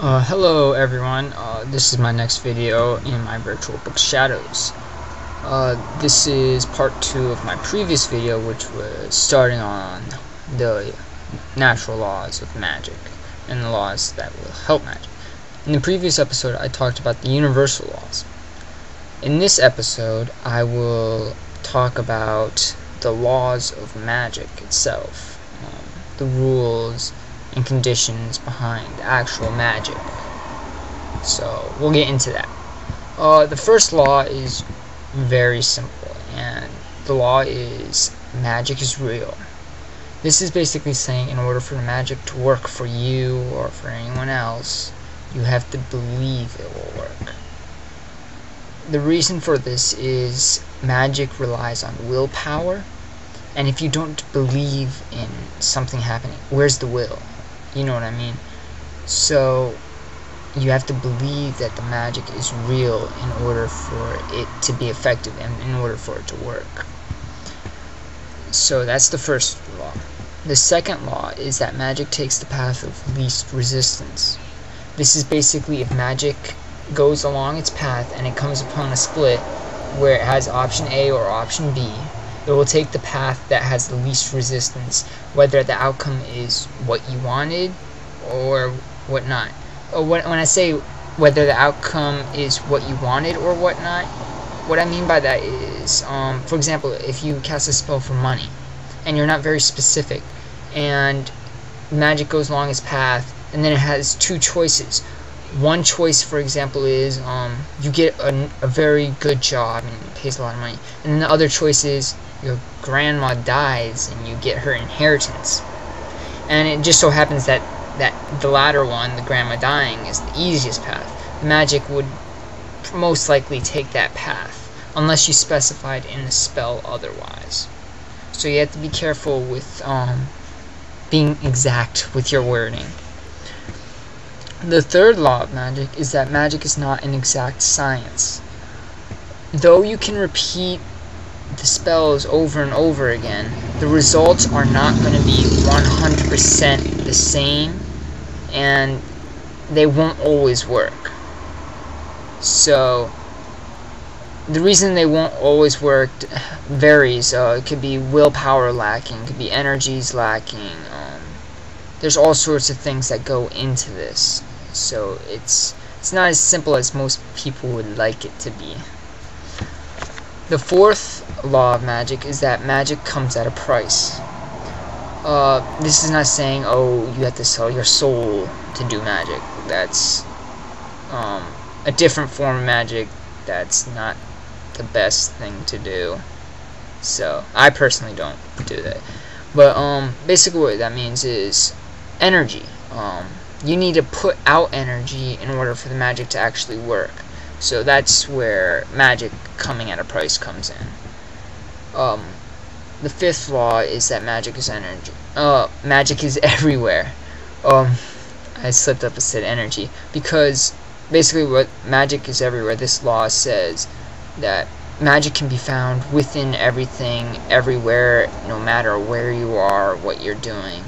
Hello everyone, this is my next video in my virtual book Shadows. This is part 2 of my previous video, which was starting on the natural laws of magic and the laws that will help magic. In the previous episode I talked about the universal laws. In this episode I will talk about the laws of magic itself, the rules and conditions behind actual magic. So we'll get into that. The first law is very simple, and the law is magic is real. This is basically saying in order for the magic to work for you or for anyone else, you have to believe it will work. The reason for this is magic relies on willpower, and if you don't believe in something happening, where's the will? You know what I mean? So you have to believe that the magic is real in order for it to be effective and in order for it to work. So that's the first law. The second law is that magic takes the path of least resistance. This is basically if magic goes along its path and it comes upon a split where it has option A or option B, it will take the path that has the least resistance, whether the outcome is what you wanted or whatnot. When I say whether the outcome is what you wanted or whatnot, what I mean by that is, for example, if you cast a spell for money and you're not very specific, and magic goes along its path, and then it has two choices. One choice, for example, is you get a very good job and it pays a lot of money, and then the other choice is your grandma dies and you get her inheritance. And it just so happens that the latter one, the grandma dying, is the easiest path. Magic would most likely take that path unless you specified in the spell otherwise. So you have to be careful with being exact with your wording. The third law of magic is that magic is not an exact science. Though you can repeat the spells over and over again, the results are not going to be 100% the same, and they won't always work. So the reason they won't always work varies. It could be willpower lacking, it could be energies lacking. There's all sorts of things that go into this, so it's not as simple as most people would like it to be. The fourth law of magic is that magic comes at a price. This is not saying, oh, you have to sell your soul to do magic. That's a different form of magic. That's not the best thing to do. So I personally don't do that. But basically what that means is energy. You need to put out energy in order for the magic to actually work. So that's where magic coming at a price comes in. The fifth law is that magic is energy. Magic is everywhere. I slipped up and said energy, because basically what magic is everywhere, this law says that magic can be found within everything, everywhere, no matter where you are, what you're doing,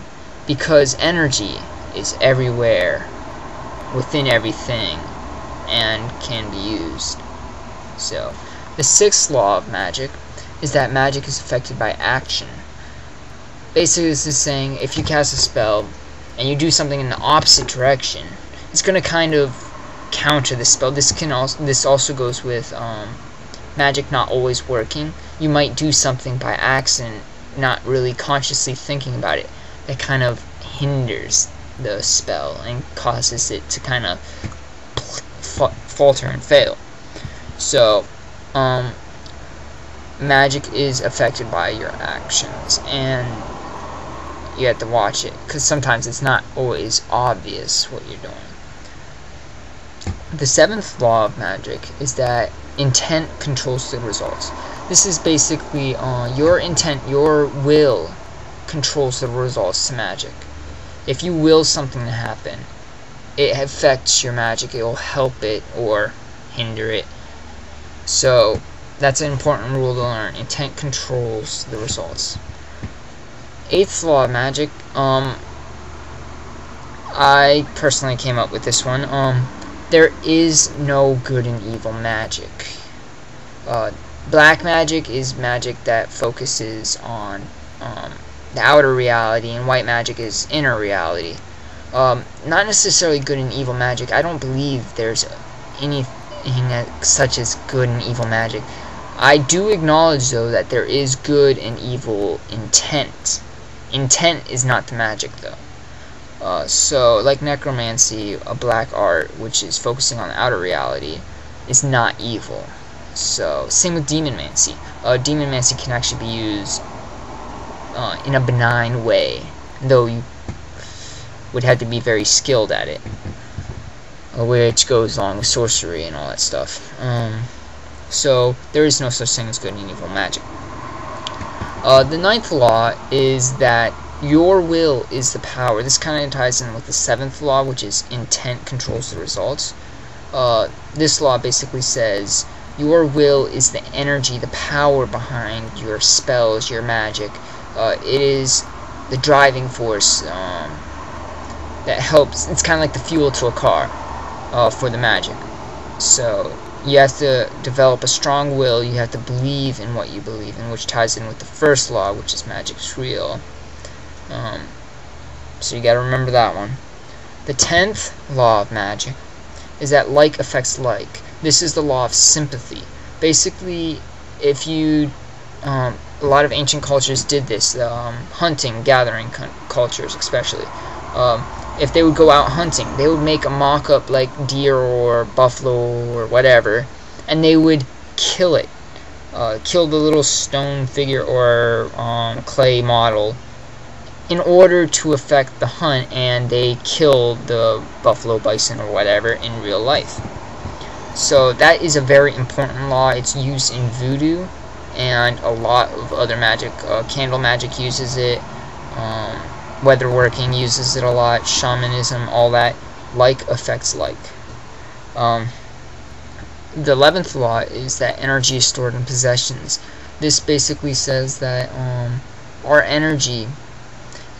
because energy is everywhere, within everything, and can be used. So the sixth law of magic is that magic is affected by action. Basically this is saying if you cast a spell and you do something in the opposite direction, it's going to kind of counter the spell. This also goes with magic not always working. You might do something by accident, not really consciously thinking about it, that kind of hinders the spell and causes it to kind of falter and fail. So magic is affected by your actions, and you have to watch it, because sometimes it's not always obvious what you're doing. The seventh law of magic is that intent controls the results. This is basically your intent, your will controls the results to magic. If you will something to happen, it affects your magic. It will help it or hinder it. So that's an important rule to learn. Intent controls the results. Eighth law of magic, I personally came up with this one. There is no good and evil magic. Black magic is magic that focuses on the outer reality, and white magic is inner reality. Not necessarily good and evil magic. I don't believe there's anything such as good and evil magic. I do acknowledge, though, that there is good and evil intent. Intent is not the magic, though. So, like necromancy, a black art, which is focusing on the outer reality, is not evil. So, same with demonmancy. Demonmancy can actually be used in a benign way, though you would have to be very skilled at it, which goes along with sorcery and all that stuff. So there is no such thing as good and evil magic. The ninth law is that your will is the power. This kind of ties in with the seventh law, which is intent controls the results. This law basically says your will is the energy, the power behind your spells, your magic. It is the driving force that helps. It's kind of like the fuel to a car for the magic. So you have to develop a strong will. You have to believe in what you believe in, which ties in with the first law, which is magic's real. So you got to remember that one. The 10th law of magic is that like affects like. This is the law of sympathy. Basically, if you a lot of ancient cultures did this, hunting, gathering cultures especially. If they would go out hunting, they would make a mock-up like deer or buffalo or whatever, and they would kill it. Kill the little stone figure or clay model in order to affect the hunt, and they kill the buffalo, bison, or whatever in real life. So that is a very important law. It's used in voodoo and a lot of other magic. Candle magic uses it. Weatherworking uses it a lot. Shamanism, all that. Like affects like. The 11th law is that energy is stored in possessions. This basically says that our energy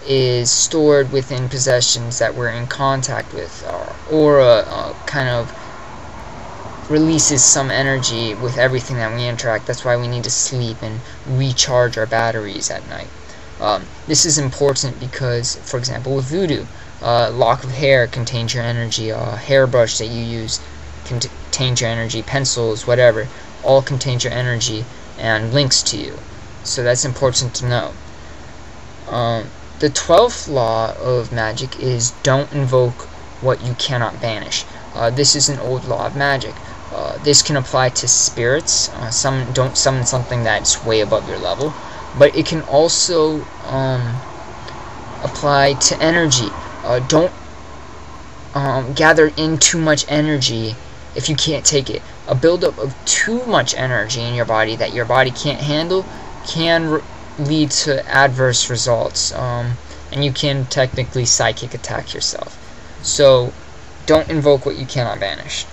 is stored within possessions that we're in contact with. Our aura kind of releases some energy with everything that we interact. That's why we need to sleep and recharge our batteries at night. This is important because, for example, with voodoo, a lock of hair contains your energy, a hairbrush that you use contains your energy, pencils, whatever, all contains your energy and links to you. So that's important to know. The 12th law of magic is don't invoke what you cannot banish. This is an old law of magic. This can apply to spirits. Don't summon something that's way above your level. But it can also apply to energy. Don't gather in too much energy if you can't take it. A buildup of too much energy in your body that your body can't handle can lead to adverse results. And you can technically psychic attack yourself. So don't invoke what you cannot banish.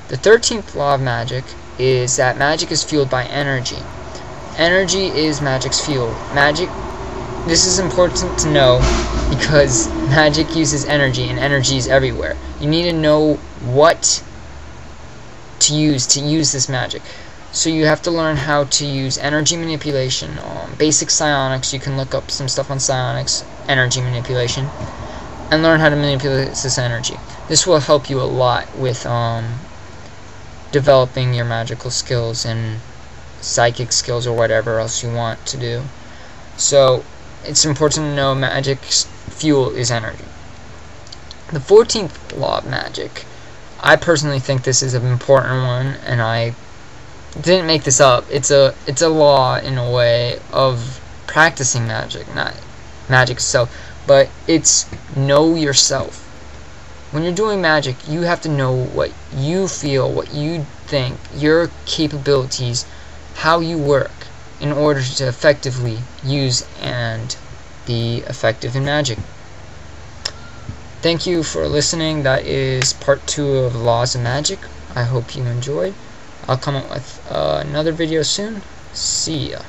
The 13th law of magic is that magic is fueled by energy. Energy is magic's fuel. This is important to know because magic uses energy, and energy is everywhere. You need to know what to use this magic. So you have to learn how to use energy manipulation, basic psionics. You can look up some stuff on psionics, energy manipulation, and learn how to manipulate this energy. This will help you a lot with developing your magical skills and psychic skills or whatever else you want to do. So it's important to know magic's fuel is energy. The 14th law of magic, I personally think this is an important one, and I didn't make this up. It's a law in a way of practicing magic, not magic itself, but it's know yourself. When you're doing magic, you have to know what you feel, what you think, your capabilities, how you work, in order to effectively use and be effective in magic. Thank you for listening. That is part 2 of Laws of Magic. I hope you enjoyed. I'll come up with another video soon. See ya.